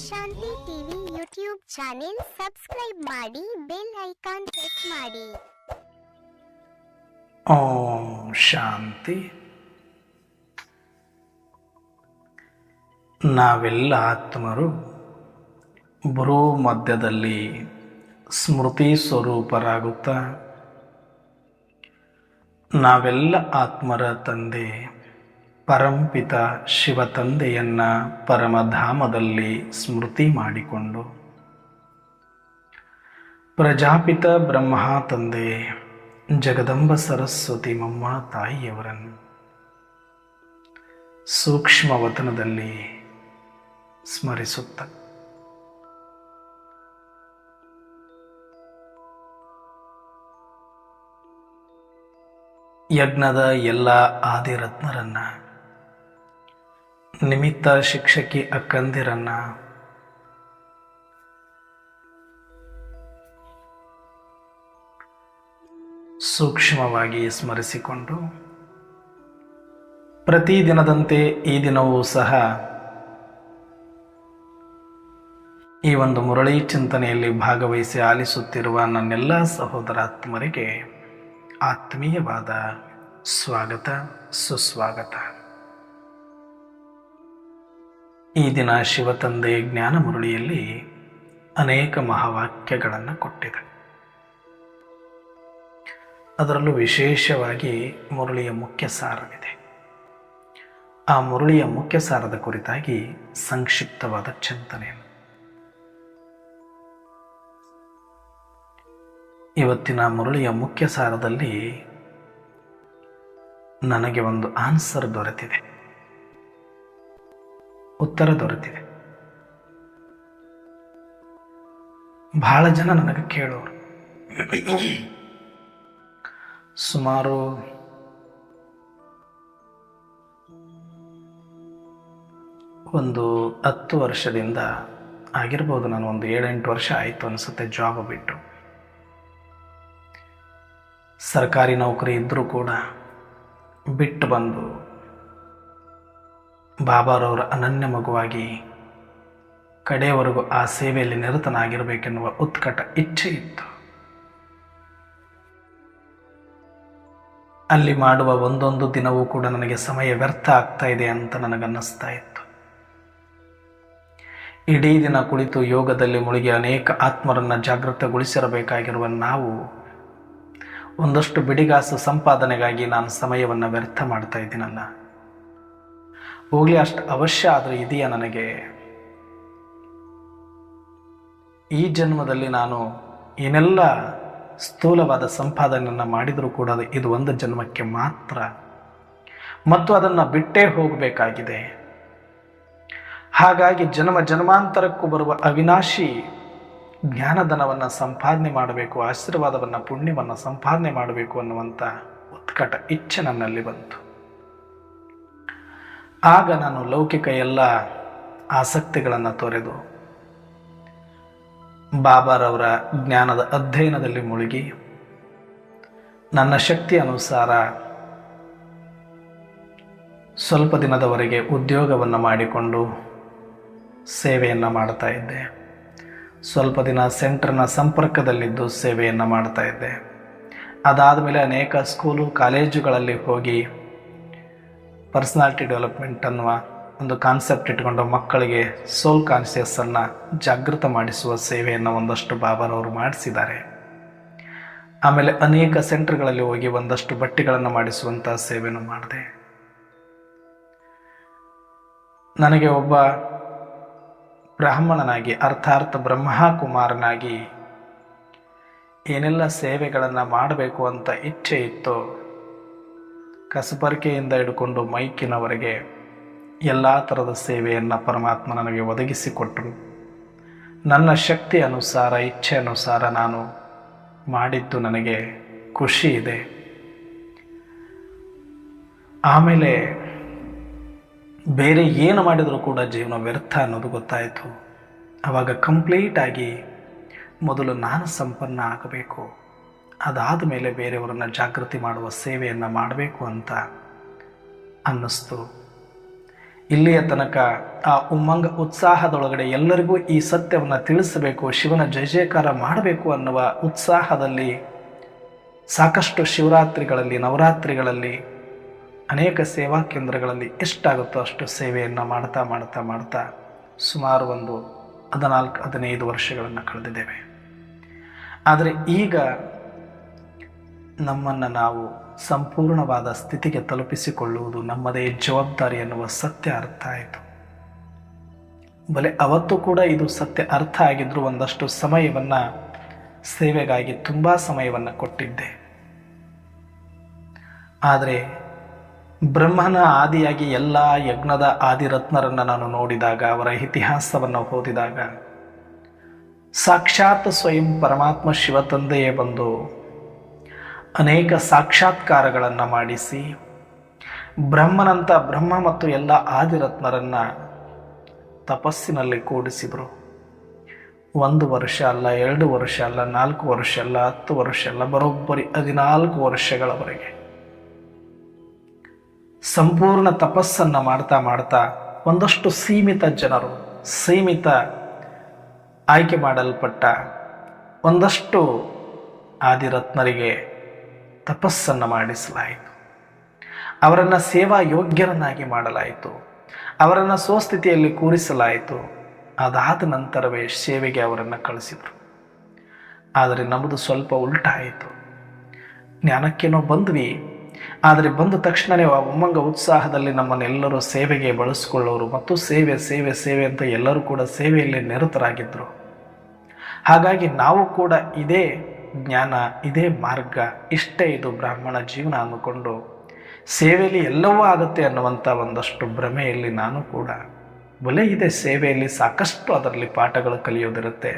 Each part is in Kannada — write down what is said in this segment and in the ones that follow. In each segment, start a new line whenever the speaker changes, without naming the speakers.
ಶಾಂತಿ ಟಿವಿ ಯೂಟ್ಯೂಬ್ ಚಾನೆಲ್ ಸಬ್ಸ್ಕ್ರೈಬ್ ಮಾಡಿ, ಬೆಲ್ ಐಕಾನ್ ಪ್ರೆಸ್ ಮಾಡಿ.
ಓಂ ಶಾಂತಿ. ನಾವೆಲ್ಲ ಆತ್ಮರು ಭ್ರೂ ಮಧ್ಯದಲ್ಲಿ ಸ್ಮೃತಿ ಸ್ವರೂಪರಾಗುತ್ತಾ ನಾವೆಲ್ಲ ಆತ್ಮರ ತಂದೆ ಪರಂಪಿತ ಶಿವ ತಂದೆಯನ್ನ ಪರಮಧಾಮದಲ್ಲಿ ಸ್ಮೃತಿ ಮಾಡಿಕೊಂಡು ಪ್ರಜಾಪಿತ ಬ್ರಹ್ಮ ತಂದೆ ಜಗದಂಬ ಸರಸ್ವತಿ ಮಮ್ಮ ತಾಯಿಯವರನ್ನು ಸೂಕ್ಷ್ಮ ವತನದಲ್ಲಿ ಸ್ಮರಿಸುತ್ತ ಯಜ್ಞದ ಎಲ್ಲ ಆದಿರತ್ನರನ್ನ, ನಿಮಿತ್ತ ಶಿಕ್ಷಕಿ ಅಕ್ಕಂದಿರನ್ನ, ಸೂಕ್ಷ್ಮವಾಗಿ ಸ್ಮರಿಸಿಕೊಂಡು ಪ್ರತಿದಿನದಂತೆ ಈ ದಿನವೂ ಸಹ ಈ ಒಂದು ಮುರಳಿ ಚಿಂತನೆಯಲ್ಲಿ ಭಾಗವಹಿಸಿ ಆಲಿಸುತ್ತಿರುವ ನನ್ನೆಲ್ಲ ಸಹೋದರಾತ್ಮರಿಗೆ ಆತ್ಮೀಯವಾದ ಸ್ವಾಗತ, ಸುಸ್ವಾಗತ. ಈ ದಿನ ಶಿವತಂದೆ ಜ್ಞಾನ ಮುರಳಿಯಲ್ಲಿ ಅನೇಕ ಮಹಾವಾಕ್ಯಗಳನ್ನು ಕೊಟ್ಟಿದೆ. ಅದರಲ್ಲೂ ವಿಶೇಷವಾಗಿ ಮುರಳಿಯ ಮುಖ್ಯ ಸಾರವಿದೆ. ಆ ಮುರಳಿಯ ಮುಖ್ಯ ಸಾರದ ಕುರಿತಾಗಿ ಸಂಕ್ಷಿಪ್ತವಾದ ಚಿಂತನೆ. ಇವತ್ತಿನ ಮುರಳಿಯ ಮುಖ್ಯ ಸಾರದಲ್ಲಿ ನನಗೆ ಒಂದು ಆನ್ಸರ್ ದೊರೆತಿದೆ, ಉತ್ತರ ದೊರೆತಿದೆ. ಬಹಳ ಜನ ನನಗೆ ಕೇಳೋರು, ಸುಮಾರು ಒಂದು 10 ವರ್ಷದಿಂದ ಆಗಿರ್ಬೋದು, ನಾನು ಒಂದು 7-8 ವರ್ಷ ಆಯಿತು ಅನಿಸುತ್ತೆ ಜಾಬ್ ಬಿಟ್ಟು. ಸರ್ಕಾರಿ ನೌಕರಿ ಇದ್ದರೂ ಕೂಡ ಬಿಟ್ಟು ಬಂದು ಬಾಬಾರವರ ಅನನ್ಯ ಮಗುವಾಗಿ ಕಡೆಯವರೆಗೂ ಆ ಸೇವೆಯಲ್ಲಿ ನಿರತನಾಗಿರಬೇಕೆನ್ನುವ ಉತ್ಕಟ ಇಚ್ಛೆ ಇತ್ತು. ಅಲ್ಲಿ ಮಾಡುವ ಒಂದೊಂದು ದಿನವೂ ಕೂಡ ನನಗೆ ಸಮಯ ವ್ಯರ್ಥ ಆಗ್ತಾ ಇದೆ ಅಂತ ನನಗನ್ನಿಸ್ತಾ ಇತ್ತು. ಇಡೀ ದಿನ ಕುಳಿತು ಯೋಗದಲ್ಲಿ ಮುಳುಗಿ ಅನೇಕ ಆತ್ಮರನ್ನು ಜಾಗೃತಗೊಳಿಸಿರಬೇಕಾಗಿರುವ ನಾವು ಒಂದಷ್ಟು ಬಿಡಿಗಾಸು ಸಂಪಾದನೆಗಾಗಿ ನಾನು ಸಮಯವನ್ನು ವ್ಯರ್ಥ ಮಾಡ್ತಾ ಇದ್ದೀನಲ್ಲ. ಹೋಗಲಿ, ಅಷ್ಟು ಅವಶ್ಯ ಆದರೆ ಇದೆಯಾ ನನಗೆ? ಈ ಜನ್ಮದಲ್ಲಿ ನಾನು ಏನೆಲ್ಲ ಸ್ಥೂಲವಾದ ಸಂಪಾದನೆಯನ್ನು ಮಾಡಿದರೂ ಕೂಡ ಇದು ಒಂದು ಜನ್ಮಕ್ಕೆ ಮಾತ್ರ, ಮತ್ತು ಅದನ್ನು ಬಿಟ್ಟೇ ಹೋಗಬೇಕಾಗಿದೆ. ಹಾಗಾಗಿ ಜನ್ಮ ಜನ್ಮಾಂತರಕ್ಕೂ ಬರುವ ಅವಿನಾಶಿ ಜ್ಞಾನಧನವನ್ನು ಸಂಪಾದನೆ ಮಾಡಬೇಕು, ಆಶೀರ್ವಾದವನ್ನು ಪುಣ್ಯವನ್ನು ಸಂಪಾದನೆ ಮಾಡಬೇಕು ಅನ್ನುವಂಥ ಉತ್ಕಟ ಇಚ್ಛೆ ನನ್ನಲ್ಲಿ ಬಂತು. ಆಗ ನಾನು ಲೌಕಿಕ ಎಲ್ಲ ಆಸಕ್ತಿಗಳನ್ನು ತೊರೆದು ಬಾಬಾರವರ ಜ್ಞಾನದ ಅಧ್ಯಯನದಲ್ಲಿ ಮುಳುಗಿ ನನ್ನ ಶಕ್ತಿ ಅನುಸಾರ ಸ್ವಲ್ಪ ದಿನದವರೆಗೆ ಉದ್ಯೋಗವನ್ನು ಮಾಡಿಕೊಂಡು ಸೇವೆಯನ್ನು ಮಾಡ್ತಾ ಇದ್ದೆ. ಸ್ವಲ್ಪ ದಿನ ಸೆಂಟರ್ನ ಸಂಪರ್ಕದಲ್ಲಿದ್ದು ಸೇವೆಯನ್ನು ಮಾಡ್ತಾ ಇದ್ದೆ. ಅದಾದ ಮೇಲೆ ಅನೇಕ ಸ್ಕೂಲು ಕಾಲೇಜುಗಳಲ್ಲಿ ಹೋಗಿ ಪರ್ಸನಾಲಿಟಿ ಡೆವಲಪ್ಮೆಂಟ್ ಅನ್ನುವ ಒಂದು ಕಾನ್ಸೆಪ್ಟ್ ಇಟ್ಕೊಂಡು ಮಕ್ಕಳಿಗೆ ಸೋಲ್ ಕಾನ್ಷಿಯಸ್ಸನ್ನು ಜಾಗೃತ ಮಾಡಿಸುವ ಸೇವೆಯನ್ನು ಒಂದಷ್ಟು ಬಾಬಾರವರು ಮಾಡಿಸಿದ್ದಾರೆ. ಆಮೇಲೆ ಅನೇಕ ಸೆಂಟರ್ಗಳಲ್ಲಿ ಹೋಗಿ ಒಂದಷ್ಟು ಬಟ್ಟೆಗಳನ್ನು ಮಾಡಿಸುವಂಥ ಸೇವೆಯನ್ನು ಮಾಡಿದೆ. ನನಗೆ ಒಬ್ಬ ಬ್ರಾಹ್ಮಣನಾಗಿ ಅರ್ಥಾತ್ ಬ್ರಹ್ಮಕುಮಾರನಾಗಿ ಏನೆಲ್ಲ ಸೇವೆಗಳನ್ನು ಮಾಡಬೇಕು ಅಂತ ಇಚ್ಛೆ ಇತ್ತೋ, ಕಸಬರಿಕೆಯಿಂದ ಹಿಡ್ಕೊಂಡು ಮೈಕಿನವರೆಗೆ ಎಲ್ಲ ಥರದ ಸೇವೆಯನ್ನು ಪರಮಾತ್ಮ ನನಗೆ ಒದಗಿಸಿಕೊಟ್ಟರು. ನನ್ನ ಶಕ್ತಿ ಅನುಸಾರ, ಇಚ್ಛೆ ಅನುಸಾರ ನಾನು ಮಾಡಿದ್ದು ನನಗೆ ಖುಷಿ ಇದೆ. ಆಮೇಲೆ ಬೇರೆ ಏನು ಮಾಡಿದರೂ ಕೂಡ ಜೀವನ ವ್ಯರ್ಥ ಅನ್ನೋದು ಗೊತ್ತಾಯಿತು. ಆವಾಗ ಕಂಪ್ಲೀಟಾಗಿ ಮೊದಲು ನಾನು ಸಂಪನ್ನ ಆಗಬೇಕು, ಅದಾದ ಮೇಲೆ ಬೇರೆಯವರನ್ನು ಜಾಗೃತಿ ಮಾಡುವ ಸೇವೆಯನ್ನು ಮಾಡಬೇಕು ಅಂತ ಅನ್ನಿಸ್ತು. ಇಲ್ಲಿಯ ತನಕ ಆ ಉಮ್ಮಂಗ ಉತ್ಸಾಹದೊಳಗಡೆ ಎಲ್ಲರಿಗೂ ಈ ಸತ್ಯವನ್ನು ತಿಳಿಸಬೇಕು, ಶಿವನ ಜಯ ಜಯಕಾರ ಮಾಡಬೇಕು ಅನ್ನುವ ಉತ್ಸಾಹದಲ್ಲಿ ಸಾಕಷ್ಟು ಶಿವರಾತ್ರಿಗಳಲ್ಲಿ, ನವರಾತ್ರಿಗಳಲ್ಲಿ, ಅನೇಕ ಸೇವಾ ಕೇಂದ್ರಗಳಲ್ಲಿ ಎಷ್ಟಾಗುತ್ತೋ ಅಷ್ಟು ಸೇವೆಯನ್ನು ಮಾಡ್ತಾ ಮಾಡ್ತಾ ಮಾಡ್ತಾ ಸುಮಾರು ಒಂದು 14-15 ವರ್ಷಗಳನ್ನು ಕಳೆದಿದ್ದೇವೆ. ಆದರೆ ಈಗ ನಮ್ಮನ್ನು ನಾವು ಸಂಪೂರ್ಣವಾದ ಸ್ಥಿತಿಗೆ ತಲುಪಿಸಿಕೊಳ್ಳುವುದು ನಮ್ಮದೇ ಜವಾಬ್ದಾರಿ ಎನ್ನುವ ಸತ್ಯ ಅರ್ಥ ಆಯಿತು. ಬಲೆ ಅವತ್ತು ಕೂಡ ಇದು ಸತ್ಯ ಅರ್ಥ ಆಗಿದ್ರೂ ಒಂದಷ್ಟು ಸಮಯವನ್ನು ಸೇವೆಗಾಗಿ ತುಂಬ ಸಮಯವನ್ನು ಕೊಟ್ಟಿದ್ದೆ. ಆದರೆ ಬ್ರಹ್ಮನ ಆದಿಯಾಗಿ ಎಲ್ಲ ಯಜ್ಞದ ಆದಿರತ್ನರನ್ನು ನಾನು ನೋಡಿದಾಗ, ಅವರ ಇತಿಹಾಸವನ್ನು ಓದಿದಾಗ, ಸಾಕ್ಷಾತ್ ಸ್ವಯಂ ಪರಮಾತ್ಮ ಶಿವ ತಂದೆಯೇ ಬಂದು ಅನೇಕ ಸಾಕ್ಷಾತ್ಕಾರಗಳನ್ನು ಮಾಡಿಸಿ ಬ್ರಹ್ಮನಂತ ಬ್ರಹ್ಮ ಮತ್ತು ಎಲ್ಲ ಆದಿರತ್ನರನ್ನು ತಪಸ್ಸಿನಲ್ಲಿ ಕೂಡಿಸಿದರು. 1 ವರ್ಷ ಅಲ್ಲ, 2 ವರ್ಷ ಅಲ್ಲ, 4 ವರ್ಷ ಅಲ್ಲ, 10 ವರ್ಷ ಅಲ್ಲ, ಬರೋಬ್ಬರಿ 14 ವರ್ಷಗಳವರೆಗೆ ಸಂಪೂರ್ಣ ತಪಸ್ಸನ್ನು ಮಾಡ್ತಾ ಮಾಡ್ತಾ ಒಂದಷ್ಟು ಸೀಮಿತ ಜನರು, ಸೀಮಿತ ಆಯ್ಕೆ ಮಾಡಲ್ಪಟ್ಟ ಒಂದಷ್ಟು ಆದಿರತ್ನರಿಗೆ ತಪಸ್ಸನ್ನು ಮಾಡಿಸಲಾಯಿತು. ಅವರನ್ನು ಸೇವಾ ಯೋಗ್ಯರನ್ನಾಗಿ ಮಾಡಲಾಯಿತು. ಅವರನ್ನು ಸ್ವಸ್ಥಿತಿಯಲ್ಲಿ ಕೂರಿಸಲಾಯಿತು. ಅದಾದ ನಂತರವೇ ಸೇವೆಗೆ ಅವರನ್ನು ಕಳಿಸಿದರು. ಆದರೆ ನಮ್ಮದು ಸ್ವಲ್ಪ ಉಲ್ಟಾಯಿತು. ಜ್ಞಾನಕ್ಕೇನೋ ಬಂದ್ವಿ, ಆದರೆ ಬಂದ ತಕ್ಷಣವೇ ಆ ಉಮ್ಮಂಗ ಉತ್ಸಾಹದಲ್ಲಿ ನಮ್ಮನ್ನೆಲ್ಲರೂ ಸೇವೆಗೆ ಬಳಸಿಕೊಳ್ಳೋರು ಮತ್ತು ಸೇವೆ ಸೇವೆ ಸೇವೆ ಅಂತ ಎಲ್ಲರೂ ಕೂಡ ಸೇವೆಯಲ್ಲಿ ನಿರತರಾಗಿದ್ದರು. ಹಾಗಾಗಿ ನಾವು ಕೂಡ ಇದೇ ಜ್ಞಾನ, ಇದೇ ಮಾರ್ಗ, ಇಷ್ಟೇ ಇದು ಬ್ರಾಹ್ಮಣ ಜೀವನ ಅಂದುಕೊಂಡು ಸೇವೆಯಲ್ಲಿ ಎಲ್ಲವೂ ಆಗುತ್ತೆ ಅನ್ನುವಂಥ ಒಂದಷ್ಟು ಭ್ರಮೆಯಲ್ಲಿ ನಾನು ಕೂಡ, ಬಲೆ ಇದೆ ಸೇವೆಯಲ್ಲಿ ಸಾಕಷ್ಟು ಅದರಲ್ಲಿ ಪಾಠಗಳು ಕಲಿಯೋದಿರುತ್ತೆ,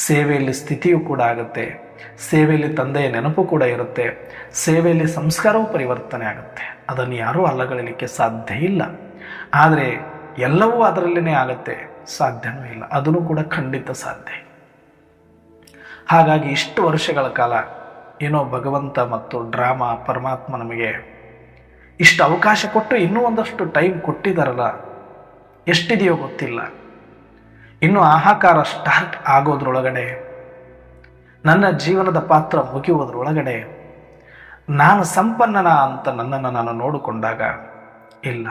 ಸೇವೆಯಲ್ಲಿ ಸ್ಥಿತಿಯೂ ಕೂಡ ಆಗುತ್ತೆ, ಸೇವೆಯಲ್ಲಿ ತಂದೆಯ ನೆನಪು ಕೂಡ ಇರುತ್ತೆ, ಸೇವೆಯಲ್ಲಿ ಸಂಸ್ಕಾರವೂ ಪರಿವರ್ತನೆ ಆಗುತ್ತೆ. ಅದನ್ನು ಯಾರೂ ಅಲ್ಲಗಳಲಿಕ್ಕೆ ಸಾಧ್ಯ ಇಲ್ಲ. ಆದರೆ ಎಲ್ಲವೂ ಅದರಲ್ಲೇ ಆಗುತ್ತೆ ಸಾಧ್ಯವೂ ಇಲ್ಲ, ಅದನ್ನು ಕೂಡ ಖಂಡಿತ ಸಾಧ್ಯ. ಹಾಗಾಗಿ ಇಷ್ಟು ವರ್ಷಗಳ ಕಾಲ ಏನೋ ಭಗವಂತ ಮತ್ತು ಡ್ರಾಮಾ ಪರಮಾತ್ಮ ನಮಗೆ ಇಷ್ಟು ಅವಕಾಶ ಕೊಟ್ಟು ಇನ್ನೂ ಒಂದಷ್ಟು ಟೈಮ್ ಕೊಟ್ಟಿದ್ದಾರಲ್ಲ, ಎಷ್ಟಿದೆಯೋ ಗೊತ್ತಿಲ್ಲ. ಇನ್ನು ಹಾಹಾಕಾರ ಸ್ಟಾರ್ಟ್ ಆಗೋದ್ರೊಳಗಡೆ, ನನ್ನ ಜೀವನದ ಪಾತ್ರ ಮುಗಿಯುವುದರೊಳಗಡೆ ನಾನು ಸಂಪನ್ನನ ಅಂತ ನನ್ನನ್ನು ನಾನು ನೋಡಿಕೊಂಡಾಗ, ಇಲ್ಲ,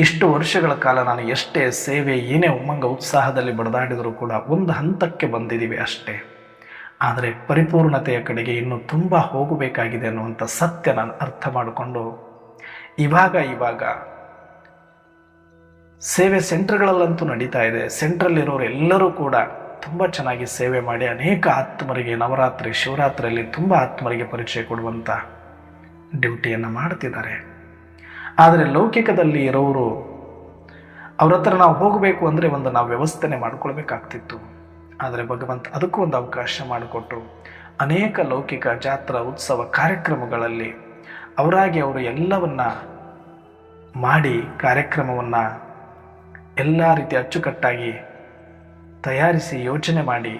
ಇಷ್ಟು ವರ್ಷಗಳ ಕಾಲ ನಾನು ಎಷ್ಟೇ ಸೇವೆ, ಏನೇ ಉಮ್ಮಂಗ ಉತ್ಸಾಹದಲ್ಲಿ ಬಡದಾಡಿದರೂ ಕೂಡ ಒಂದು ಹಂತಕ್ಕೆ ಬಂದಿದ್ದೀವಿ ಅಷ್ಟೇ. ಆದರೆ ಪರಿಪೂರ್ಣತೆಯ ಕಡೆಗೆ ಇನ್ನೂ ತುಂಬ ಹೋಗಬೇಕಾಗಿದೆ ಅನ್ನುವಂಥ ಸತ್ಯ ನಾನು ಅರ್ಥ ಮಾಡಿಕೊಂಡು ಇವಾಗ ಸೇವೆ ಸೆಂಟರ್ಗಳಲ್ಲಂತೂ ನಡೀತಾ ಇದೆ. ಸೆಂಟ್ರಲ್ಲಿರೋರು ಎಲ್ಲರೂ ಕೂಡ ತುಂಬ ಚೆನ್ನಾಗಿ ಸೇವೆ ಮಾಡಿ ಅನೇಕ ಆತ್ಮರಿಗೆ ನವರಾತ್ರಿ ಶಿವರಾತ್ರಿಯಲ್ಲಿ ತುಂಬ ಆತ್ಮರಿಗೆ ಪರಿಚಯ ಕೊಡುವಂಥ ಡ್ಯೂಟಿಯನ್ನು ಮಾಡ್ತಿದ್ದಾರೆ. ಆದರೆ ಲೌಕಿಕದಲ್ಲಿ ಇರೋರು ಅವ್ರ ಹತ್ರ ನಾವು ಹೋಗಬೇಕು ಅಂದರೆ ನಾವು ವ್ಯವಸ್ಥೆನೆ ಮಾಡ್ಕೊಳ್ಬೇಕಾಗ್ತಿತ್ತು. ಆದರೆ ಭಗವಂತ ಅದಕ್ಕೂ ಒಂದು ಅವಕಾಶ ಮಾಡಿಕೊಟ್ಟು ಅನೇಕ ಲೌಕಿಕ ಜಾತ್ರಾ ಉತ್ಸವ ಕಾರ್ಯಕ್ರಮಗಳಲ್ಲಿ ಅವರಾಗಿ ಅವರು ಎಲ್ಲವನ್ನ ಮಾಡಿ ಕಾರ್ಯಕ್ರಮವನ್ನು ಎಲ್ಲ ರೀತಿ ಅಚ್ಚುಕಟ್ಟಾಗಿ ತಯಾರಿಸಿ ಯೋಚನೆ ಮಾಡಿ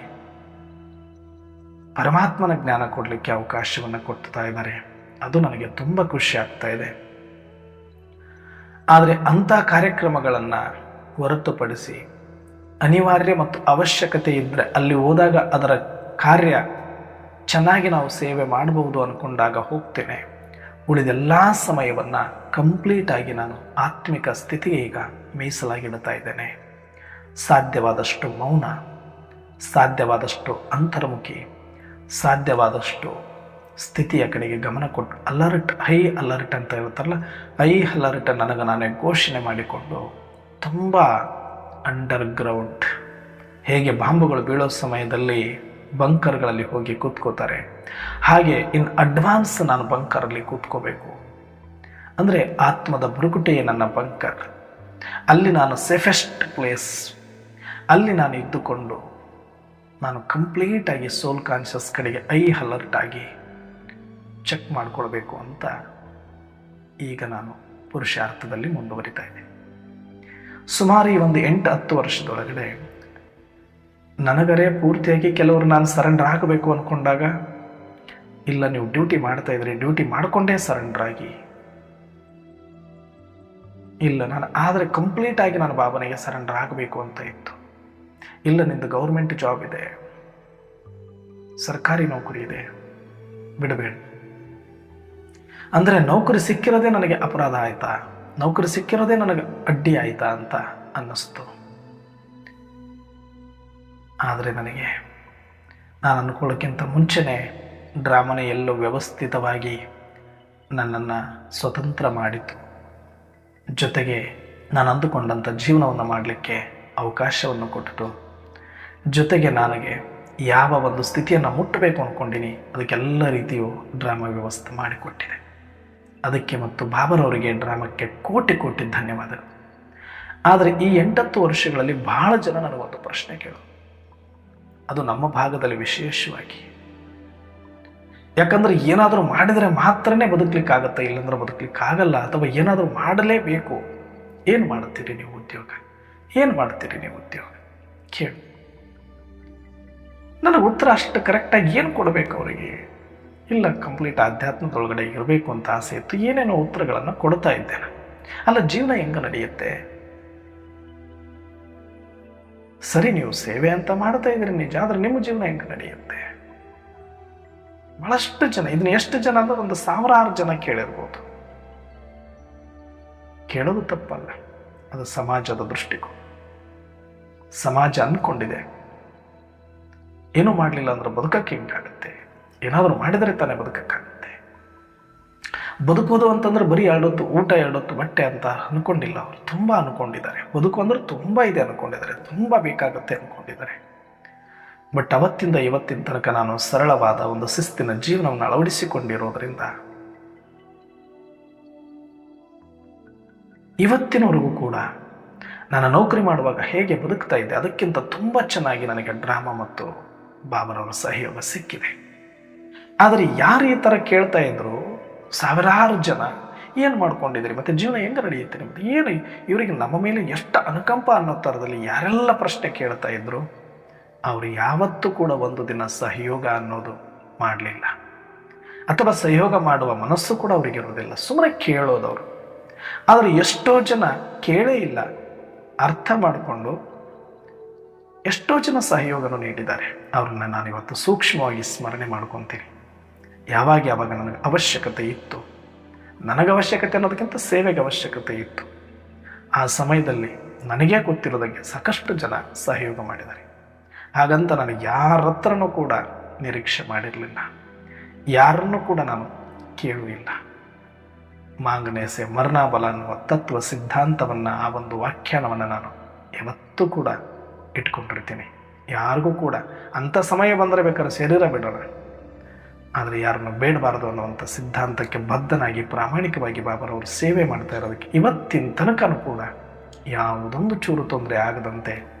ಪರಮಾತ್ಮನ ಜ್ಞಾನ ಕೊಡಲಿಕ್ಕೆ ಅವಕಾಶವನ್ನು ಕೊಡ್ತಾ ಇದ್ದಾರೆ. ಅದು ನನಗೆ ತುಂಬ ಖುಷಿ ಆಗ್ತಾ ಇದೆ. ಆದರೆ ಅಂಥ ಕಾರ್ಯಕ್ರಮಗಳನ್ನು ಹೊರತುಪಡಿಸಿ ಅನಿವಾರ್ಯ ಮತ್ತು ಅವಶ್ಯಕತೆ ಇದ್ದರೆ ಅಲ್ಲಿ ಹೋದಾಗ ಅದರ ಕಾರ್ಯ ಚೆನ್ನಾಗಿ ನಾವು ಸೇವೆ ಮಾಡಬಹುದು ಅಂದ್ಕೊಂಡಾಗ ಹೋಗ್ತೇನೆ. ಉಳಿದೆಲ್ಲ ಸಮಯವನ್ನು ಕಂಪ್ಲೀಟಾಗಿ ನಾನು ಆತ್ಮಿಕ ಸ್ಥಿತಿಗೆ ಈಗ ಮೀಸಲಾಗಿಡ್ತಾ ಇದ್ದೇನೆ. ಸಾಧ್ಯವಾದಷ್ಟು ಮೌನ, ಸಾಧ್ಯವಾದಷ್ಟು ಅಂತರ್ಮುಖಿ, ಸಾಧ್ಯವಾದಷ್ಟು ಸ್ಥಿತಿಯ ಕಡೆಗೆ ಗಮನ ಕೊಟ್ಟು ಅಲರ್ಟ್, ಹೈ ಅಲರ್ಟ್ ಅಂತ ಇರುತ್ತಲ್ಲ, ಹೈ ಅಲರ್ಟ್ ನನಗೆ ನಾನೇ ಘೋಷಣೆ ಮಾಡಿಕೊಂಡು ತುಂಬ ಅಂಡರ್ಗ್ರೌಂಡ್, ಹೇಗೆ ಬಾಂಬುಗಳು ಬೀಳೋ ಸಮಯದಲ್ಲಿ ಬಂಕರ್ಗಳಲ್ಲಿ ಹೋಗಿ ಕೂತ್ಕೋತಾರೆ, ಹಾಗೆ ಇನ್ ಅಡ್ವಾನ್ಸ್ ನಾನು ಬಂಕರಲ್ಲಿ ಕೂತ್ಕೋಬೇಕು. ಅಂದರೆ ಆತ್ಮದ ಬುರುಕುಟೆಯೇ ನನ್ನ ಬಂಕರ್. ಅಲ್ಲಿ ನಾನು ಸೇಫೆಸ್ಟ್ ಪ್ಲೇಸ್, ಅಲ್ಲಿ ನಾನು ಇದ್ದುಕೊಂಡು ನಾನು ಕಂಪ್ಲೀಟಾಗಿ ಸೋಲ್ ಕಾನ್ಷಿಯಸ್ ಕಡೆಗೆ ಐ ಅಲರ್ಟ್ ಆಗಿ ಚೆಕ್ ಮಾಡಿಕೊಳ್ಬೇಕು ಅಂತ ಈಗ ನಾನು ಪುರುಷಾರ್ಥದಲ್ಲಿ ಮುಂದುವರಿತಾ ಇದ್ದೆ. ಸುಮಾರು ಈ ಒಂದು 8-10 ವರ್ಷದೊಳಗಡೆ ನನಗರೇ ಪೂರ್ತಿಯಾಗಿ ಕೆಲವರು ನಾನು ಸರೆಂಡರ್ ಆಗಬೇಕು ಅಂದ್ಕೊಂಡಾಗ, ಇಲ್ಲ ನೀವು ಡ್ಯೂಟಿ ಮಾಡ್ತಾ ಇದ್ರಿ, ಡ್ಯೂಟಿ ಮಾಡಿಕೊಂಡೇ ಸರೆಂಡರ್ ಆಗಿ, ಇಲ್ಲ, ನಾನು ಆದರೆ ಕಂಪ್ಲೀಟಾಗಿ ನಾನು ಬಾಬನಿಗೆ ಸರೆಂಡರ್ ಆಗಬೇಕು ಅಂತ ಇತ್ತು. ಇಲ್ಲ, ನಿಂದು ಗೌರ್ಮೆಂಟ್ ಜಾಬ್ ಇದೆ, ಸರ್ಕಾರಿ ನೌಕರಿ ಇದೆ, ಬಿಡಬೇಡ. ಅಂದರೆ ನೌಕರಿ ಸಿಕ್ಕಿರೋದೇ ನನಗೆ ಅಪರಾಧ ಆಯಿತಾ, ನೌಕರಿ ಸಿಕ್ಕಿರೋದೇ ನನಗೆ ಅಡ್ಡಿ ಆಯಿತಾ ಅಂತ ಅನ್ನಿಸ್ತು. ಆದರೆ ನನಗೆ ನಾನು ಅಂದ್ಕೊಳ್ಳೋಕ್ಕಿಂತ ಮುಂಚೆನೇ ಡ್ರಾಮನೆ ಎಲ್ಲೋ ವ್ಯವಸ್ಥಿತವಾಗಿ ನನ್ನನ್ನು ಸ್ವತಂತ್ರ ಮಾಡಿತು. ಜೊತೆಗೆ ನಾನು ಅಂದುಕೊಂಡಂಥ ಜೀವನವನ್ನು ಮಾಡಲಿಕ್ಕೆ ಅವಕಾಶವನ್ನು ಕೊಟ್ಟಿತು. ಜೊತೆಗೆ ನನಗೆ ಯಾವ ಒಂದು ಸ್ಥಿತಿಯನ್ನು ಮುಟ್ಟಬೇಕು ಅಂದ್ಕೊಂಡಿನಿ ಅದಕ್ಕೆಲ್ಲ ರೀತಿಯು ಡ್ರಾಮಾ ವ್ಯವಸ್ಥೆ ಮಾಡಿಕೊಟ್ಟಿದೆ. ಅದಕ್ಕೆ ಮತ್ತು ಬಾಬರವರಿಗೆ ಡ್ರಾಮಕ್ಕೆ ಕೋಟಿ ಕೋಟಿ ಧನ್ಯವಾದಗಳು. ಆದರೆ ಈ 8 ವರ್ಷಗಳಲ್ಲಿ ಬಹಳ ಜನ ನನಗೊಂದು ಪ್ರಶ್ನೆ ಕೇಳು, ಅದು ನಮ್ಮ ಭಾಗದಲ್ಲಿ ವಿಶೇಷವಾಗಿ. ಯಾಕಂದರೆ ಏನಾದರೂ ಮಾಡಿದರೆ ಮಾತ್ರನೇ ಬದುಕಲಿಕ್ಕಾಗತ್ತೆ, ಇಲ್ಲಾಂದ್ರೆ ಬದುಕಲಿಕ್ಕಾಗಲ್ಲ, ಅಥವಾ ಏನಾದರೂ ಮಾಡಲೇಬೇಕು. ಏನು ಮಾಡ್ತೀರಿ ನೀವು ಉದ್ಯೋಗ, ಏನು ಮಾಡ್ತೀರಿ ನೀವು ಉದ್ಯೋಗ ಕೇಳು. ನನಗೆ ಉತ್ತರ ಅಷ್ಟು ಕರೆಕ್ಟಾಗಿ ಏನು ಕೊಡಬೇಕು ಅವರಿಗೆ? ಇಲ್ಲ, ಕಂಪ್ಲೀಟ್ ಆಧ್ಯಾತ್ಮದೊಳಗಡೆ ಇರಬೇಕು ಅಂತ ಆಸೆ ಇತ್ತು. ಏನೇನೋ ಉತ್ತರಗಳನ್ನು ಕೊಡ್ತಾ ಇದ್ದೇನೆ. ಅಲ್ಲ, ಜೀವನ ಹೆಂಗೆ ನಡೆಯುತ್ತೆ? ಸರಿ, ನೀವು ಸೇವೆ ಅಂತ ಮಾಡ್ತಾ ಇದ್ದೀರಿ ನಿಜ, ಆದರೆ ನಿಮ್ಮ ಜೀವನ ಹೆಂಗೆ ನಡೆಯುತ್ತೆ? ಬಹಳಷ್ಟು ಜನ, ಇದನ್ನ ಎಷ್ಟು ಜನ ಅಂದ್ರೆ 1000 ಜನ ಕೇಳಿರ್ಬೋದು. ಕೇಳೋದು ತಪ್ಪಲ್ಲ, ಅದು ಸಮಾಜದ ದೃಷ್ಟಿಕೋನ. ಸಮಾಜ ಅಂದ್ಕೊಂಡಿದೆ ಏನೂ ಮಾಡಲಿಲ್ಲ ಅಂದ್ರೆ ಬದುಕಕ್ಕೆ ಹೆಂಗಾಗುತ್ತೆ, ಏನಾದರೂ ಮಾಡಿದರೆ ತಾನೇ ಬದುಕಕ್ಕಾಗುತ್ತೆ. ಬದುಕೋದು ಅಂತಂದ್ರೆ ಬರೀ 2 ಹೊತ್ತು ಊಟ, 2 ಹೊತ್ತು ಬಟ್ಟೆ ಅಂತ ಅಂದ್ಕೊಂಡಿಲ್ಲ. ಅವರು ತುಂಬ ಅಂದ್ಕೊಂಡಿದ್ದಾರೆ. ಬದುಕು ಅಂದ್ರೆ ತುಂಬ ಇದೆ ಅಂದ್ಕೊಂಡಿದ್ದಾರೆ, ತುಂಬ ಬೇಕಾಗುತ್ತೆ ಅಂದ್ಕೊಂಡಿದ್ದಾರೆ. ಬಟ್ ಅವತ್ತಿಂದ ಇವತ್ತಿನ ತನಕ ನಾನು ಸರಳವಾದ ಒಂದು ಶಿಸ್ತಿನ ಜೀವನವನ್ನು ಅಳವಡಿಸಿಕೊಂಡಿರೋದ್ರಿಂದ ಇವತ್ತಿನವರೆಗೂ ಕೂಡ ನಾನು ನೌಕರಿ ಮಾಡುವಾಗ ಹೇಗೆ ಬದುಕ್ತಾ ಇದ್ದೆ ಅದಕ್ಕಿಂತ ತುಂಬ ಚೆನ್ನಾಗಿ ನನಗೆ ಡ್ರಾಮಾ ಮತ್ತು ಬಾಬರವರ ಸಹಯೋಗ ಸಿಕ್ಕಿದೆ. ಆದರೆ ಯಾರು ಈ ಥರ ಕೇಳ್ತಾ ಇದ್ರು, ಸಾವಿರಾರು ಜನ ಏನು ಮಾಡ್ಕೊಂಡಿದ್ದೀರಿ, ಮತ್ತು ಜೀವನ ಹೆಂಗೆ ನಡೆಯುತ್ತೆ ನಿಮ್ಮದು, ಏನು ಇವರಿಗೆ ನಮ್ಮ ಮೇಲೆ ಎಷ್ಟು ಅನುಕಂಪ ಅನ್ನೋ ಥರದಲ್ಲಿ ಯಾರೆಲ್ಲ ಪ್ರಶ್ನೆ ಕೇಳ್ತಾ ಇದ್ರು, ಅವರು ಯಾವತ್ತೂ ಕೂಡ ಒಂದು ದಿನ ಸಹಯೋಗ ಅನ್ನೋದು ಮಾಡಲಿಲ್ಲ, ಅಥವಾ ಸಹಯೋಗ ಮಾಡುವ ಮನಸ್ಸು ಕೂಡ ಅವರಿಗೆ ಇರೋದಿಲ್ಲ. ಸುಮ್ಮನೆ ಕೇಳೋದವರು. ಆದರೆ ಎಷ್ಟೋ ಜನ ಕೇಳೇ ಇಲ್ಲ, ಅರ್ಥ ಮಾಡಿಕೊಂಡು ಎಷ್ಟೋ ಜನ ಸಹಯೋಗನೂ ನೀಡಿದ್ದಾರೆ. ಅವ್ರನ್ನ ನಾನಿವತ್ತು ಸೂಕ್ಷ್ಮವಾಗಿ ಸ್ಮರಣೆ ಮಾಡ್ಕೊತೀನಿ. ಯಾವಾಗ ನನಗೆ ಅವಶ್ಯಕತೆ ಇತ್ತು, ನನಗೆ ಅವಶ್ಯಕತೆ ಅನ್ನೋದಕ್ಕಿಂತ ಸೇವೆಗೆ ಅವಶ್ಯಕತೆ ಇತ್ತು, ಆ ಸಮಯದಲ್ಲಿ ನನಗೇ ಗೊತ್ತಿರೋದಕ್ಕೆ ಸಾಕಷ್ಟು ಜನ ಸಹಯೋಗ ಮಾಡಿದ್ದಾರೆ. ಹಾಗಂತ ನಾನು ಯಾರ ಹತ್ರನೂ ಕೂಡ ನಿರೀಕ್ಷೆ ಮಾಡಿರಲಿಲ್ಲ, ಯಾರನ್ನೂ ಕೂಡ ನಾನು ಕೇಳುವುದಿಲ್ಲ. ಮಾಂಗನೇಸೆ ಮರಣಬಲ ಅನ್ನುವ ತತ್ವ ಸಿದ್ಧಾಂತವನ್ನು, ಆ ಒಂದು ವ್ಯಾಖ್ಯಾನವನ್ನು ನಾನು ಯಾವತ್ತೂ ಕೂಡ ಇಟ್ಕೊಂಡಿರ್ತೀನಿ. ಯಾರಿಗೂ ಕೂಡ ಅಂಥ ಸಮಯ ಬಂದರೆ ಬೇಕಾದ್ರೆ ಶರೀರ ಬಿಡೋಣ, ಆದರೆ ಯಾರನ್ನು ಬೇಡಬಾರದು ಅನ್ನುವಂಥ ಸಿದ್ಧಾಂತಕ್ಕೆ ಬದ್ಧನಾಗಿ ಪ್ರಾಮಾಣಿಕವಾಗಿ ಬಾಬರವರು ಸೇವೆ ಮಾಡ್ತಾ ಇರೋದಕ್ಕೆ ಇವತ್ತಿನ ತನಕನೂ ಕೂಡ ಯಾವುದೊಂದು ಚೂರು ತೊಂದರೆ ಆಗದಂತೆ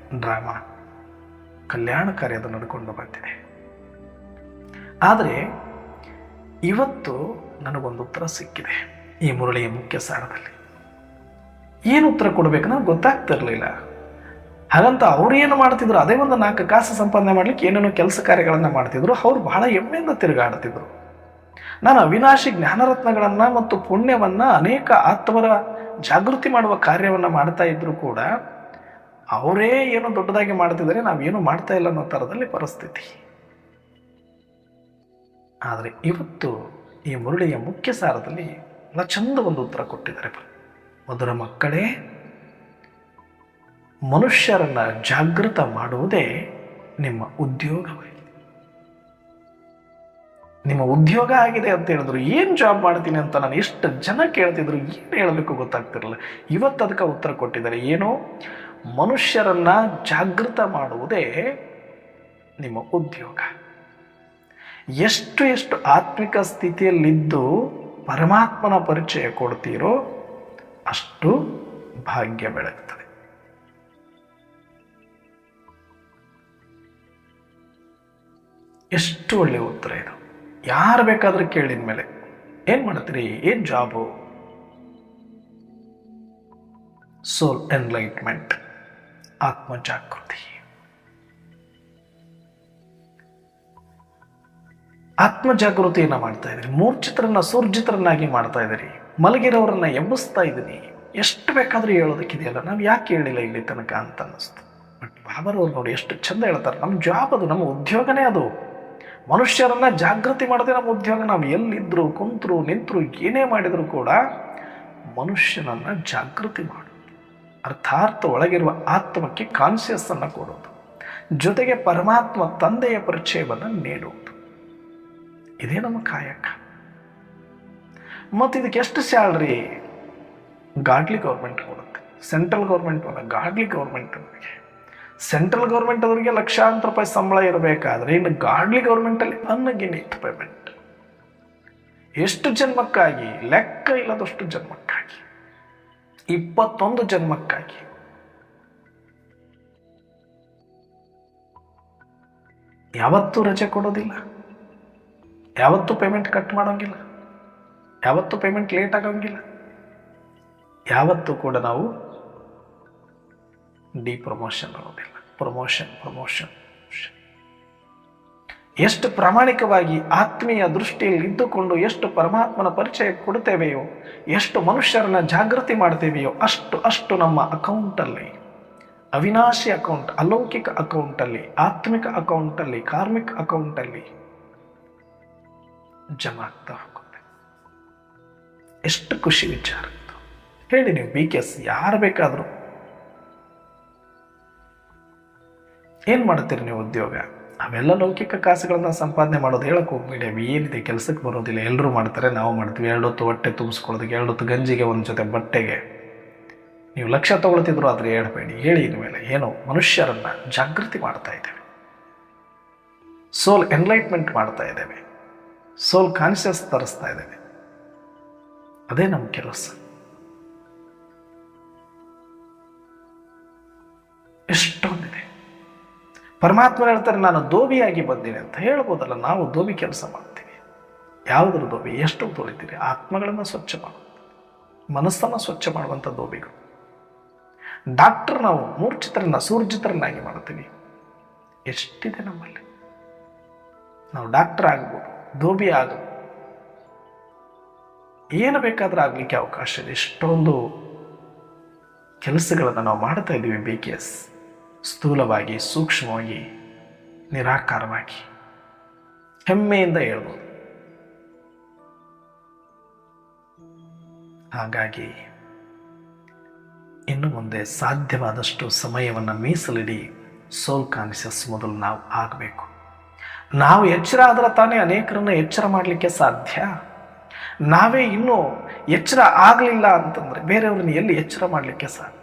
ಡ್ರಾಮಾ ಕಲ್ಯಾಣಕಾರಿಯಾದ ನಡ್ಕೊಂಡು ಬಂದಿದೆ. ಆದರೆ ಇವತ್ತು ನನಗೊಂದು ಉತ್ತರ ಸಿಕ್ಕಿದೆ ಈ ಮುರಳಿಯ ಮುಖ್ಯ ಸಾರದಲ್ಲಿ. ಏನು ಉತ್ತರ ಕೊಡಬೇಕು ನನಗೆ ಗೊತ್ತಾಗ್ತಿರ್ಲಿಲ್ಲ. ಹಾಗಂತ ಅವ್ರು ಏನು ಮಾಡ್ತಿದ್ರು, ಅದೇ ಒಂದು 4 ಕಾಸು ಸಂಪಾದನೆ ಮಾಡ್ಲಿಕ್ಕೆ ಏನೇನೋ ಕೆಲಸ ಕಾರ್ಯಗಳನ್ನು ಮಾಡ್ತಿದ್ರು. ಅವ್ರು ಬಹಳ ಹೆಮ್ಮೆಯಿಂದ ತಿರುಗಾಡ್ತಿದ್ರು. ನಾನು ಅವಿನಾಶಿ ಜ್ಞಾನರತ್ನಗಳನ್ನು ಮತ್ತು ಪುಣ್ಯವನ್ನು ಅನೇಕ ಆತ್ಮರ ಜಾಗೃತಿ ಮಾಡುವ ಕಾರ್ಯವನ್ನು ಮಾಡ್ತಾ ಇದ್ರು ಕೂಡ ಅವರೇ ಏನೋ ದೊಡ್ಡದಾಗಿ ಮಾಡ್ತಿದ್ದಾರೆ, ನಾವೇನು ಮಾಡ್ತಾ ಇಲ್ಲ ಅನ್ನೋ ಥರದಲ್ಲಿ ಪರಿಸ್ಥಿತಿ. ಆದರೆ ಇವತ್ತು ಈ ಮುರಳಿಯ ಮುಖ್ಯ ಸಾರದಲ್ಲಿ ಚಂದ ಒಂದು ಉತ್ತರ ಕೊಟ್ಟಿದ್ದಾರೆ. ಮಧುರ ಮಕ್ಕಳೇ, ಮನುಷ್ಯರನ್ನ ಜಾಗೃತ ಮಾಡುವುದೇ ನಿಮ್ಮ ಉದ್ಯೋಗವಾಗಿದೆ. ನಿಮ್ಮ ಉದ್ಯೋಗ ಆಗಿದೆ ಅಂತ ಹೇಳಿದ್ರು. ಏನು ಜಾಬ್ ಮಾಡ್ತೀನಿ ಅಂತ ನಾನು ಎಷ್ಟು ಜನ ಕೇಳ್ತಿದ್ರು, ಏನು ಹೇಳಬೇಕು ಗೊತ್ತಾಗ್ತಿರಲಿಲ್ಲ. ಇವತ್ತು ಅದಕ್ಕೆ ಉತ್ತರ ಕೊಟ್ಟಿದ್ದಾರೆ. ಏನು, ಮನುಷ್ಯರನ್ನ ಜಾಗೃತ ಮಾಡುವುದೇ ನಿಮ್ಮ ಉದ್ಯೋಗ. ಎಷ್ಟು ಆತ್ಮಿಕ ಸ್ಥಿತಿಯಲ್ಲಿದ್ದು ಪರಮಾತ್ಮನ ಪರಿಚಯ ಕೊಡ್ತೀರೋ ಅಷ್ಟು ಭಾಗ್ಯ ಬೆಳಗ್ತದೆ. ಎಷ್ಟು ಒಳ್ಳೆಯ ಉತ್ತರ ಇದು. ಯಾರು ಬೇಕಾದ್ರೂ ಕೇಳಿದ ಮೇಲೆ ಏನು ಮಾಡ್ತೀರಿ, ಏನು ಜಾಬು? ಸೋಲ್ ಎನ್ಲೈಟ್ಮೆಂಟ್, ಆತ್ಮಜಾಗೃತಿ. ಆತ್ಮಜಾಗೃತಿಯನ್ನು ಮಾಡ್ತಾ ಇದ್ದೀರಿ. ಮೂರ್ಛಿತರನ್ನ ಸೂರ್ಜಿತರನ್ನಾಗಿ ಮಾಡ್ತಾ ಇದ್ದೀರಿ. ಮಲಗಿರೋರನ್ನ ಎಬ್ಬಿಸ್ತಾ ಇದ್ದೀನಿ. ಎಷ್ಟು ಬೇಕಾದರೂ ಹೇಳೋದಕ್ಕಿದೆಯಲ್ಲ, ನಾವು ಯಾಕೆ ಹೇಳಿಲ್ಲ ಇಲ್ಲಿ ತನಕ ಅಂತ ಅನ್ನಿಸ್ತು. ಬಟ್ ಬಾಬರವ್ರು ನೋಡಿ ಎಷ್ಟು ಚಂದ ಹೇಳ್ತಾರೆ, ನಮ್ಮ ಜಾಬ್ ಅದು, ನಮ್ಮ ಉದ್ಯೋಗನೇ ಅದು. ಮನುಷ್ಯರನ್ನು ಜಾಗೃತಿ ಮಾಡದೆ ನಮ್ಮ ಉದ್ಯೋಗ. ನಾವು ಎಲ್ಲಿದ್ದರು, ಕುಂತರು, ನಿಂತರು, ಏನೇ ಮಾಡಿದರೂ ಕೂಡ ಮನುಷ್ಯನನ್ನು ಜಾಗೃತಿ ಮಾಡೋದು, ಅರ್ಥಾತ್ ಒಳಗಿರುವ ಆತ್ಮಕ್ಕೆ ಕಾನ್ಷಿಯಸ್ಸನ್ನು ಕೊಡೋದು, ಜೊತೆಗೆ ಪರಮಾತ್ಮ ತಂದೆಯ ಪರಿಚಯವನ್ನು ನೀಡುವುದು. ಇದೇ ನಮ್ಮ ಕಾಯಕ. ಮತ್ತು ಇದಕ್ಕೆ ಎಷ್ಟು ಸ್ಯಾಲ್ರಿ? ಗಾಡ್ಲಿ ಗೌರ್ಮೆಂಟ್ ಕೊಡುತ್ತೆ, ಸೆಂಟ್ರಲ್ ಗೌರ್ಮೆಂಟ್ ಅಲ್ಲ, ಗಾಡ್ಲಿ ಗೌರ್ಮೆಂಟ್ ಅವರಿಗೆ. ಸೆಂಟ್ರಲ್ ಗೌರ್ಮೆಂಟ್ ಅವರಿಗೆ ಲಕ್ಷಾಂತರ ರೂಪಾಯಿ ಸಂಬಳ ಇರಬೇಕಾದ್ರೆ ಇನ್ನು ಗಾಡ್ಲಿ ಗೌರ್ಮೆಂಟಲ್ಲಿ ಅನ್ಗಿನಿತ್ ಪೇಮೆಂಟ್. ಎಷ್ಟು ಜನ್ಮಕ್ಕಾಗಿ? ಲೆಕ್ಕ ಇಲ್ಲದಷ್ಟು ಜನ್ಮಕ್ಕಾಗಿ, 21 ಜನ್ಮಕ್ಕಾಗಿ. ಯಾವತ್ತೂ ರಜೆ ಕೊಡೋದಿಲ್ಲ, ಯಾವತ್ತೂ ಪೇಮೆಂಟ್ ಕಟ್ ಮಾಡೋಂಗಿಲ್ಲ, ಯಾವತ್ತೂ ಪೇಮೆಂಟ್ ಲೇಟ್ ಆಗೋಂಗಿಲ್ಲ, ಯಾವತ್ತೂ ಕೂಡ ನಾವು ಡಿಪ್ರಮೋಷನ್ ಅನ್ನೋದಿಲ್ಲ. ಪ್ರಮೋಷನ್. ಎಷ್ಟು ಪ್ರಾಮಾಣಿಕವಾಗಿ ಆತ್ಮೀಯ ದೃಷ್ಟಿಯಲ್ಲಿ ಇದ್ದುಕೊಂಡು ಎಷ್ಟು ಪರಮಾತ್ಮನ ಪರಿಚಯ ಕೊಡ್ತೇವೆಯೋ, ಎಷ್ಟು ಮನುಷ್ಯರನ್ನ ಜಾಗೃತಿ ಮಾಡ್ತೇವೆಯೋ, ಅಷ್ಟು ನಮ್ಮ ಅಕೌಂಟಲ್ಲಿ, ಅವಿನಾಶಿ ಅಕೌಂಟ್, ಅಲೌಕಿಕ ಅಕೌಂಟಲ್ಲಿ, ಆತ್ಮಿಕ ಅಕೌಂಟಲ್ಲಿ, ಕಾರ್ಮಿಕ ಅಕೌಂಟಲ್ಲಿ ಜಮಾ ಆಗ್ತಾ ಹೋಗುತ್ತೆ. ಎಷ್ಟು ಖುಷಿ ವಿಚಾರ ಇತ್ತು ಹೇಳಿ ನೀವು. BKS ಯಾರು ಬೇಕಾದರೂ ಏನು ಮಾಡ್ತೀರಿ ನೀವು ಉದ್ಯೋಗ? ಅವೆಲ್ಲ ಲೌಕಿಕ ಕಾಸುಗಳನ್ನ ಸಂಪಾದನೆ ಮಾಡೋದು. ಹೇಳಕ್ಕೆ ಹೋಗ್ಬೇಡಿ, ಅವು ಏನಿದೆ ಕೆಲಸಕ್ಕೆ ಬರೋದಿಲ್ಲ. ಎಲ್ಲರೂ ಮಾಡ್ತಾರೆ, ನಾವು ಮಾಡ್ತೀವಿ. 2 ಹೊತ್ತು ಹೊಟ್ಟೆ ತುಂಬಿಸ್ಕೊಳ್ಳೋದಕ್ಕೆ, 2 ಹೊತ್ತು ಗಂಜಿಗೆ, ಒಂದು ಜೊತೆ ಬಟ್ಟೆಗೆ ನೀವು ಲಕ್ಷ ತಗೊಳ್ತಿದ್ರು ಆದರೆ ಹೇಳ್ಬೇಡಿ. ಹೇಳಿ ಇನ್ಮೇಲೆ ಏನೋ ಮನುಷ್ಯರನ್ನು ಜಾಗೃತಿ ಮಾಡ್ತಾ ಇದ್ದೇವೆ, ಸೋಲ್ ಎನ್ಲೈಟ್ಮೆಂಟ್ ಮಾಡ್ತಾ ಇದ್ದೇವೆ, ಸೋಲ್ ಕಾನ್ಷಿಯಸ್ ತರಿಸ್ತಾ ಇದ್ದೇವೆ. ಅದೇ ನಮ್ಮ ಕೆಲಸ. ಎಷ್ಟೊಂದಿದೆ. ಪರಮಾತ್ಮ ಹೇಳ್ತಾರೆ, ನಾನು ದೋಬಿಯಾಗಿ ಬಂದೀನಿ ಅಂತ. ಹೇಳ್ಬೋದಲ್ಲ, ನಾವು ದೋಬಿ ಕೆಲಸ ಮಾಡ್ತೀವಿ. ಯಾವುದ್ರ ದೋಬಿ? ಎಷ್ಟು ತೊಳಿತೀರಿ? ಆತ್ಮಗಳನ್ನು ಸ್ವಚ್ಛ ಮಾಡೋದು, ಮನಸ್ಸನ್ನು ಸ್ವಚ್ಛ ಮಾಡುವಂಥ ದೋಬಿಗಳು. ಡಾಕ್ಟರ್ ನಾವು ಮೂರ್ಛಿತರನ್ನ ಸೂರ್ಜಿತರನ್ನಾಗಿ ಮಾಡ್ತೀವಿ. ಎಷ್ಟಿದೆ ನಮ್ಮಲ್ಲಿ. ನಾವು ಡಾಕ್ಟರ್ ಆಗ್ಬೋದು, ದೋಬಿ ಆಗಬಹುದು, ಏನು ಬೇಕಾದರೂ ಆಗಲಿಕ್ಕೆ ಅವಕಾಶ ಇದೆ. ಇಷ್ಟೊಂದು ಕೆಲಸಗಳನ್ನು ನಾವು ಮಾಡ್ತಾ ಇದ್ದೀವಿ. BKS ಸ್ಥೂಲವಾಗಿ, ಸೂಕ್ಷ್ಮವಾಗಿ, ನಿರಾಕಾರವಾಗಿ ಹೆಮ್ಮೆಯಿಂದ ಹೇಳ್ಬೋದು. ಹಾಗಾಗಿ ಇನ್ನು ಮುಂದೆ ಸಾಧ್ಯವಾದಷ್ಟು ಸಮಯವನ್ನು ಮೀಸಲಿಡಿ ಸೋಲ್ ಕಾನ್ಷಿಯಸ್ ಮೊದಲು ನಾವು ಆಗಬೇಕು. ನಾವು ಎಚ್ಚರ ಆದ್ರೆ ತಾನೇ ಅನೇಕರನ್ನು ಎಚ್ಚರ ಮಾಡಲಿಕ್ಕೆ ಸಾಧ್ಯ. ನಾವೇ ಇನ್ನೂ ಎಚ್ಚರ ಆಗಲಿಲ್ಲ ಅಂತಂದರೆ ಬೇರೆಯವ್ರನ್ನ ಎಲ್ಲಿ ಎಚ್ಚರ ಮಾಡಲಿಕ್ಕೆ ಸಾಧ್ಯ?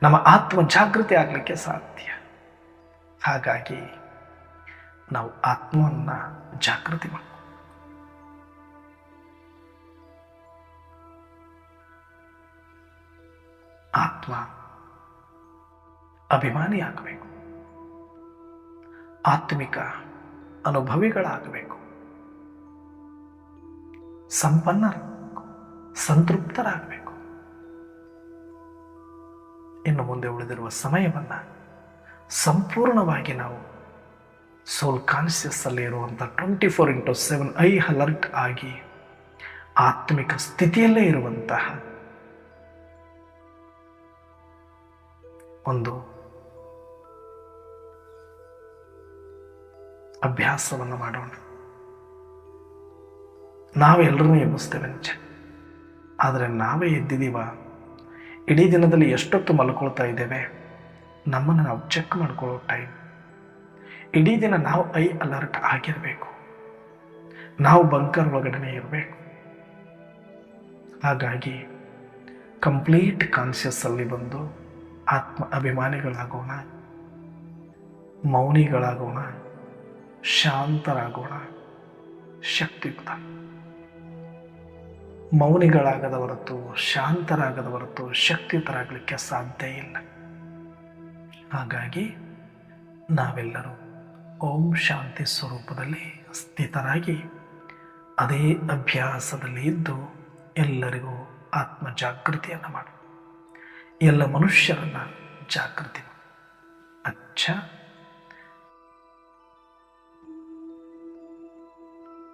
ನಮ್ಮ ಆತ್ಮ ಜಾಗೃತಿ ಆಗಲಿಕ್ಕೆ ಸಾಧ್ಯ. ಹಾಗಾಗಿ ನಾವು ಆತ್ಮವನ್ನು ಜಾಗೃತಿ ಮಾಡಬೇಕು. ಆತ್ಮ ಅಭಿಮಾನಿ ಆಗಬೇಕು, ಆತ್ಮಿಕ ಅನುಭವಿಗಳಾಗಬೇಕು, ಸಂಪನ್ನರಾಗಬೇಕು, ಸಂತೃಪ್ತರಾಗಬೇಕು. ಇನ್ನು ಮುಂದೆ ಉಳಿದಿರುವ ಸಮಯವನ್ನು ಸಂಪೂರ್ಣವಾಗಿ ನಾವು ಸೋಲ್ ಕಾನ್ಷಿಯಸ್ ಅಲ್ಲಿ ಇರುವಂಥ 24/7 ಐ ಅಲರ್ಟ್ ಆಗಿ ಆತ್ಮಿಕ ಸ್ಥಿತಿಯಲ್ಲೇ ಇರುವಂತಹ ಒಂದು ಅಭ್ಯಾಸವನ್ನು ಮಾಡೋಣ. ನಾವೆಲ್ಲರೂ ಎಬ್ಬಿಸ್ತೇವೆ ನಿಜ, ಆದರೆ ನಾವೇ ಎದ್ದಿದ್ದೀವ? ಇಡೀ ದಿನದಲ್ಲಿ ಎಷ್ಟೊತ್ತು ಮಲ್ಕೊಳ್ತಾ ಇದ್ದೇವೆ? ನಮ್ಮನ್ನು ನಾವು ಚೆಕ್ ಮಾಡ್ಕೊಳ್ಳೋ ಟೈಮ್. ಇಡೀ ದಿನ ನಾವು ಐ ಅಲರ್ಟ್ ಆಗಿರಬೇಕು, ನಾವು ಬಂಕರ್ ಒಳಗಡೆ ಇರಬೇಕು. ಹಾಗಾಗಿ ಕಂಪ್ಲೀಟ್ ಕಾನ್ಷಿಯಸ್ ಅಲ್ಲಿ ಬಂದು ಆತ್ಮ ಅಭಿಮಾನಿಗಳಾಗೋಣ, ಮೌನಿಗಳಾಗೋಣ, ಶಾಂತರಾಗೋಣ, ಶಕ್ತಿಯುತ. ಮೌನಿಗಳಾಗದ ಹೊರತು, ಶಾಂತರಾಗದ ಹೊರತು ಶಕ್ತಿಯುತರಾಗಲಿಕ್ಕೆ ಸಾಧ್ಯ ಇಲ್ಲ. ಹಾಗಾಗಿ ನಾವೆಲ್ಲರೂ ಓಂ ಶಾಂತಿ ಸ್ವರೂಪದಲ್ಲಿ ಸ್ಥಿತರಾಗಿ ಅದೇ ಅಭ್ಯಾಸದಲ್ಲಿ ಇದ್ದು ಎಲ್ಲರಿಗೂ ಆತ್ಮ ಜಾಗೃತಿಯನ್ನು ಮಾಡು, ಎಲ್ಲ ಮನುಷ್ಯರನ್ನು ಜಾಗೃತಿ ಮಾಡು. ಅಚ್ಚ